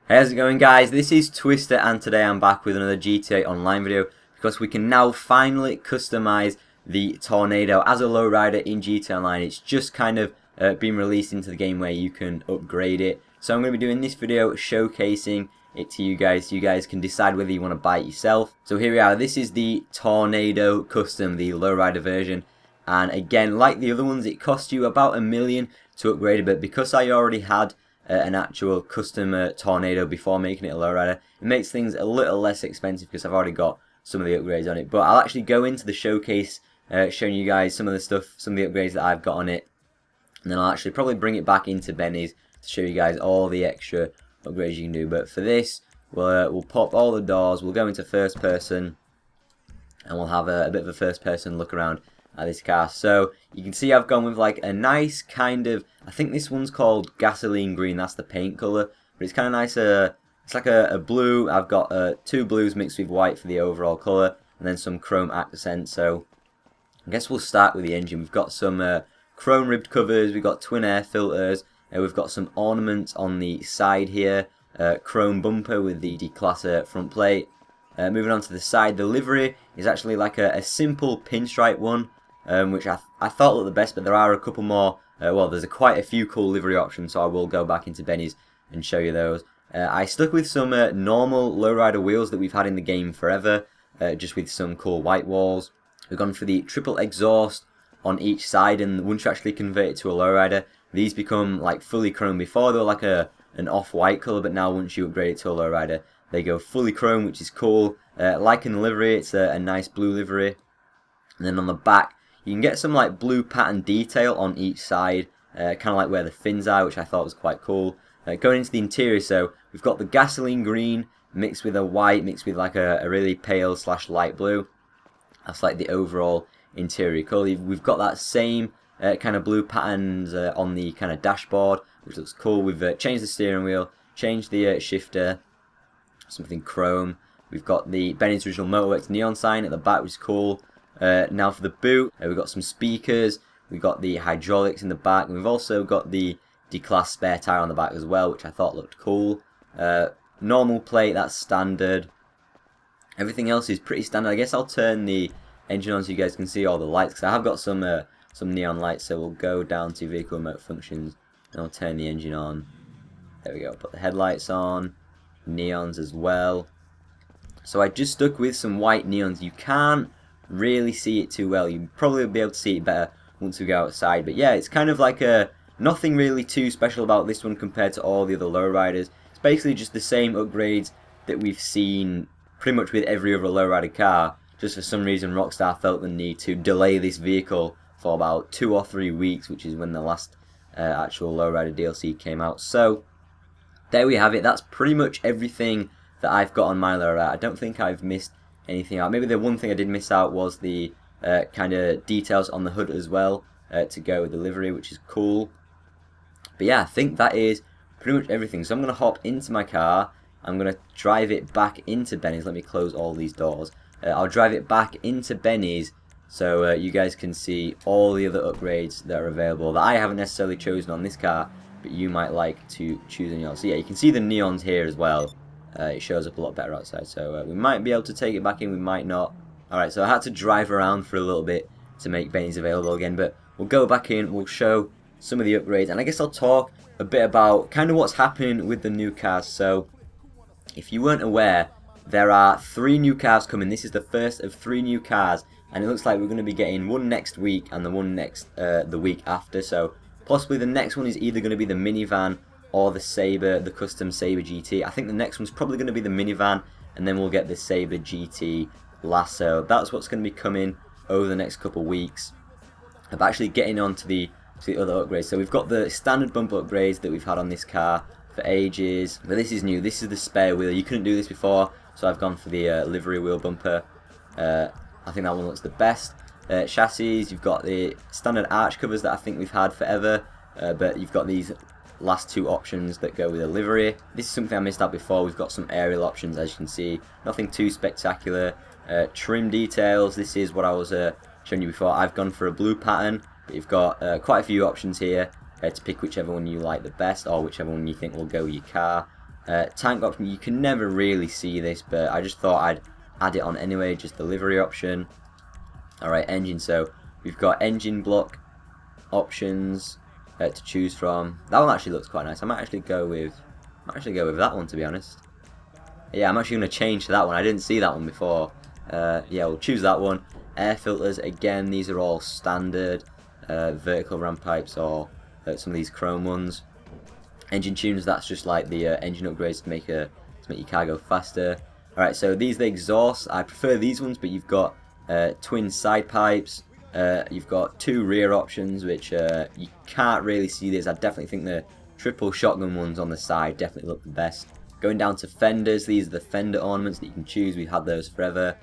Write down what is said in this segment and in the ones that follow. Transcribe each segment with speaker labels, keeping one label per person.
Speaker 1: Hey, how's it going, guys? This is Twister, and today I'm back with another GTA Online video because we can now finally customize the Tornado as a lowrider in GTA Online. It's just kind of been released into the game where you can upgrade it. So I'm going to be doing this video showcasing it to you guys so you guys can decide whether you want to buy it yourself. So here we are. This is the Tornado Custom, the lowrider version. And again, like the other ones, it cost you about $1 million to upgrade it, but because I already had an actual custom Tornado before making it a lowrider, it makes things a little less expensive because I've already got some of the upgrades on it. But I'll actually go into the showcase showing you guys some of the stuff, some of the upgrades that I've got on it, and then I'll actually probably bring it back into Benny's to show you guys all the extra upgrades you can do. But for this, we'll pop all the doors, we'll go into first person, and we'll have a bit of a first person look around at this car. So you can see I've gone with like a nice kind of, I think this one's called gasoline green, that's the paint colour, but it's kind of nice. It's like a blue. I've got two blues mixed with white for the overall colour, and then some chrome accents. So I guess we'll start with the engine. We've got some chrome ribbed covers, we've got twin air filters, we've got some ornaments on the side here, chrome bumper with the Declasse front plate. Moving on to the side, the livery is actually like a simple pinstripe one, which I thought looked the best, but there are a couple more. Well, there's quite a few cool livery options, so I will go back into Benny's and show you those. I stuck with some normal lowrider wheels that we've had in the game forever, just with some cool white walls. We've gone for the triple exhaust on each side, and once you actually convert it to a lowrider, these become like fully chrome. Before they were like an off-white colour, but now once you upgrade it to a lowrider, they go fully chrome, which is cool. Like in the livery, it's a nice blue livery. And then on the back, you can get some like blue pattern detail on each side, kind of like where the fins are, which I thought was quite cool. Going into the interior, so we've got the gasoline green mixed with a white, mixed with like a really pale / light blue. That's like the overall interior colour. We've got that same kind of blue patterns on the kind of dashboard, which looks cool. We've changed the steering wheel, changed the shifter, something chrome. We've got the Benny's Original Motorworks neon sign at the back, which is cool. Now for the boot, we've got some speakers, we've got the hydraulics in the back, and we've also got the Declasse spare tyre on the back as well, which I thought looked cool. Normal plate, that's standard. Everything else is pretty standard. I guess I'll turn the engine on so you guys can see all the lights, because I have got some neon lights. So we'll go down to vehicle remote functions, and I'll turn the engine on. There we go, put the headlights on, neons as well. So I just stuck with some white neons. You can't really see it too well. You'll probably be able to see it better once we go outside. But yeah, it's kind of like nothing really too special about this one compared to all the other lowriders. It's basically just the same upgrades that we've seen pretty much with every other lowrider car. Just for some reason Rockstar felt the need to delay this vehicle for about 2 or 3 weeks, which is when the last actual lowrider DLC came out. So there we have it. That's pretty much everything that I've got on my lowrider. I don't think I've missed anything out. Maybe the one thing I did miss out was the kind of details on the hood as well, to go with the livery, which is cool. But yeah, I think that is pretty much everything. So I'm going to hop into my car. I'm going to drive it back into Benny's. Let me close all these doors. I'll drive it back into Benny's so you guys can see all the other upgrades that are available that I haven't necessarily chosen on this car, but you might like to choose on yours. So yeah, you can see the neons here as well. It shows up a lot better outside, so we might be able to take it back in, we might not. Alright, so I had to drive around for a little bit to make Benny's available again, but we'll go back in, we'll show some of the upgrades, and I guess I'll talk a bit about kind of what's happening with the new cars. So if you weren't aware, there are 3 new cars coming. This is the first of 3 new cars, and it looks like we're going to be getting one next week and the one next the week after. So possibly the next one is either going to be the minivan or the Sabre, the custom Sabre GT. I think the next one's probably going to be the minivan, and then we'll get the Sabre GT last. So that's what's going to be coming over the next couple of weeks. I'm actually getting on to the other upgrades. So we've got the standard bumper upgrades that we've had on this car for ages, but this is new. This is the spare wheel. You couldn't do this before, so I've gone for the livery wheel bumper. I think that one looks the best. Chassis, you've got the standard arch covers that I think we've had forever, but you've got these last 2 options that go with a livery. This is something I missed out before. We've got some aerial options, as you can see. Nothing too spectacular. Trim details, this is what I was showing you before. I've gone for a blue pattern, but you've got quite a few options here to pick whichever one you like the best, or whichever one you think will go with your car. Tank option, you can never really see this, but I just thought I'd add it on anyway, just the livery option. Alright, engine, so we've got engine block options to choose from. That one actually looks quite nice. I might actually go with that one, to be honest. Yeah, I'm actually going to change to that one. I didn't see that one before. Yeah, we'll choose that one. Air filters, again, these are all standard. Vertical ram pipes or some of these chrome ones. Engine tunes, that's just like the engine upgrades to make your car go faster. Alright, so these are the exhausts. I prefer these ones, but you've got twin side pipes. You've got 2 rear options, which you can't really see this. I definitely think the triple shotgun ones on the side definitely look the best. Going down to fenders, these are the fender ornaments that you can choose. We've had those forever.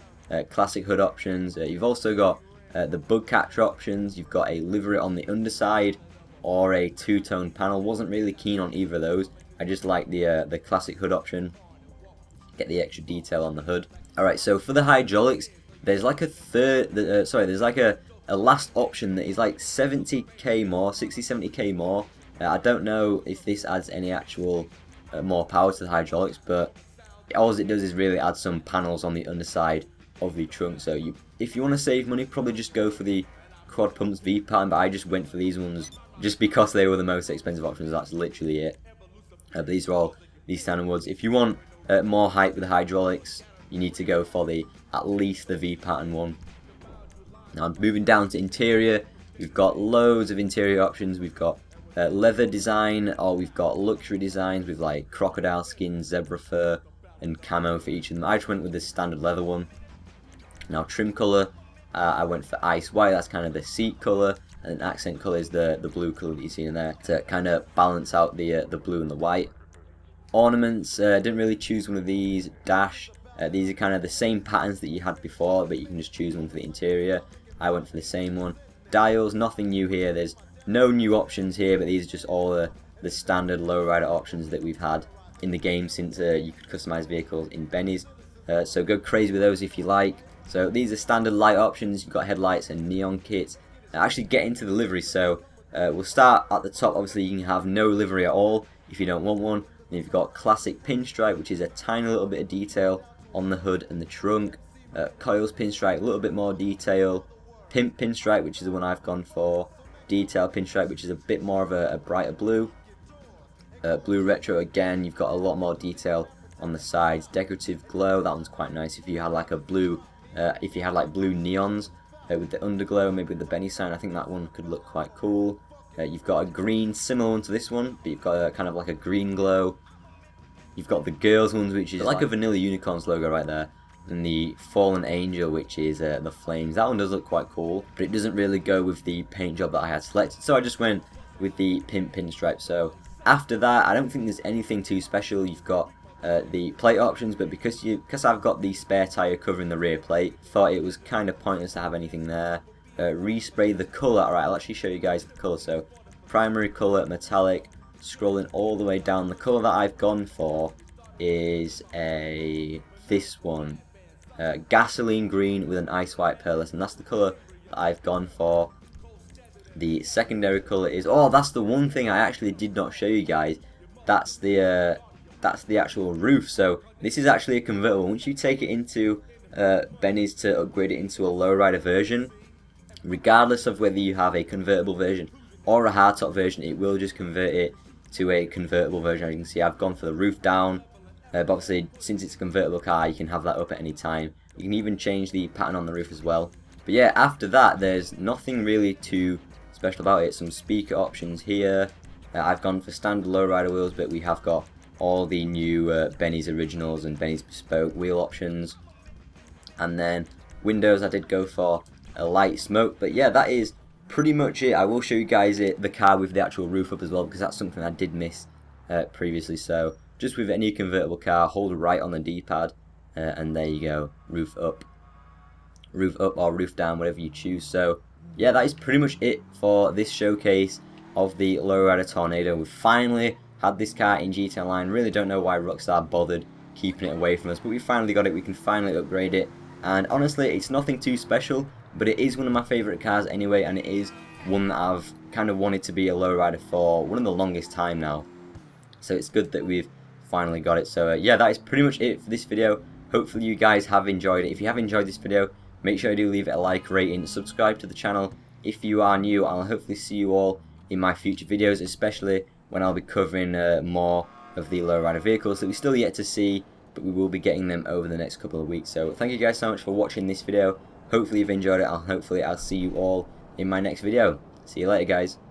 Speaker 1: Classic hood options. You've also got the bug catcher options. You've got a livery on the underside or a 2-tone panel. Wasn't really keen on either of those. I just like the classic hood option. Get the extra detail on the hood. Alright, so for the hydraulics, there's like a there's like a last option that is like 70k more, 60-70k more. I don't know if this adds any actual more power to the hydraulics, but all it does is really add some panels on the underside of the trunk. So if you want to save money, probably just go for the quad pumps V pattern, but I just went for these ones just because they were the most expensive options. That's literally it. But these are all these standard ones. If you want more height with the hydraulics, you need to go for at least the V pattern one. Now moving down to interior, we've got loads of interior options. We've got leather design, or we've got luxury designs with like crocodile skin, zebra fur, and camo for each of them. I just went with the standard leather one. Now trim colour, I went for ice white. That's kind of the seat colour, and accent colour is the blue colour that you see in there to kind of balance out the blue and the white. Ornaments, didn't really choose one of these. Dash, these are kind of the same patterns that you had before, but you can just choose one for the interior. I went for the same one. Dials, nothing new here. There's no new options here, but these are just all the standard lowrider options that we've had in the game since you could customize vehicles in Benny's. So go crazy with those if you like. So these are standard light options. You've got headlights and neon kits. Actually get into the livery. So we'll start at the top. Obviously you can have no livery at all if you don't want one. And you've got classic pinstripe, which is a tiny little bit of detail on the hood and the trunk. Coils pinstripe, a little bit more detail. Pimp pinstripe, which is the one I've gone for. Detail pinstripe, which is a bit more of a brighter blue. Blue retro, again, you've got a lot more detail on the sides. Decorative glow, that one's quite nice. If you had like a blue, if you had like blue neons with the underglow, maybe with the Benny sign, I think that one could look quite cool. You've got a green, similar one to this one, but you've got a kind of like a green glow. You've got the girls ones, which is like a vanilla unicorns logo right there. And the fallen angel, which is the flames. That one does look quite cool, but it doesn't really go with the paint job that I had selected, so I just went with the pimp pinstripe. So after that, I don't think there's anything too special. You've got the plate options, but because I've got the spare tire covering the rear plate, thought it was kind of pointless to have anything there. Respray the colour. Alright, I'll actually show you guys the colour. So primary colour, metallic, scrolling all the way down. The colour that I've gone for is this one. Gasoline green with an ice white pearlescent, and that's the colour that I've gone for. The secondary colour is, that's the one thing I actually did not show you guys. That's the actual roof. So this is actually a convertible. Once you take it into Benny's to upgrade it into a lowrider version, regardless of whether you have a convertible version or a hardtop version, it will just convert it to a convertible version. As you can see, I've gone for the roof down. But obviously, since it's a convertible car, you can have that up at any time. You can even change the pattern on the roof as well. But yeah, after that, there's nothing really too special about it. Some speaker options here. I've gone for standard lowrider wheels, but we have got all the new Benny's Originals and Benny's Bespoke wheel options. And then windows, I did go for a light smoke. But yeah, that is pretty much it. I will show you guys the car with the actual roof up as well, because that's something I did miss previously. So just with any convertible car, hold right on the D-pad, and there you go, roof up or roof down, whatever you choose. So yeah, that is pretty much it for this showcase of the Lowrider Tornado. We've finally had this car in GT Online. Really don't know why Rockstar bothered keeping it away from us, but we finally got it. We can finally upgrade it, and honestly, it's nothing too special, but it is one of my favourite cars anyway, and it is one that I've kind of wanted to be a lowrider for one of the longest time now. So it's good that we've finally got it. So yeah, that is pretty much it for this video. Hopefully you guys have enjoyed it. If you have enjoyed this video, make sure you do leave it a like, rating, subscribe to the channel if you are new. I'll hopefully see you all in my future videos, especially when I'll be covering more of the lowrider vehicles that we still yet to see, but we will be getting them over the next couple of weeks. So thank you guys so much for watching this video. Hopefully you've enjoyed it, and hopefully I'll see you all in my next video. See you later, guys.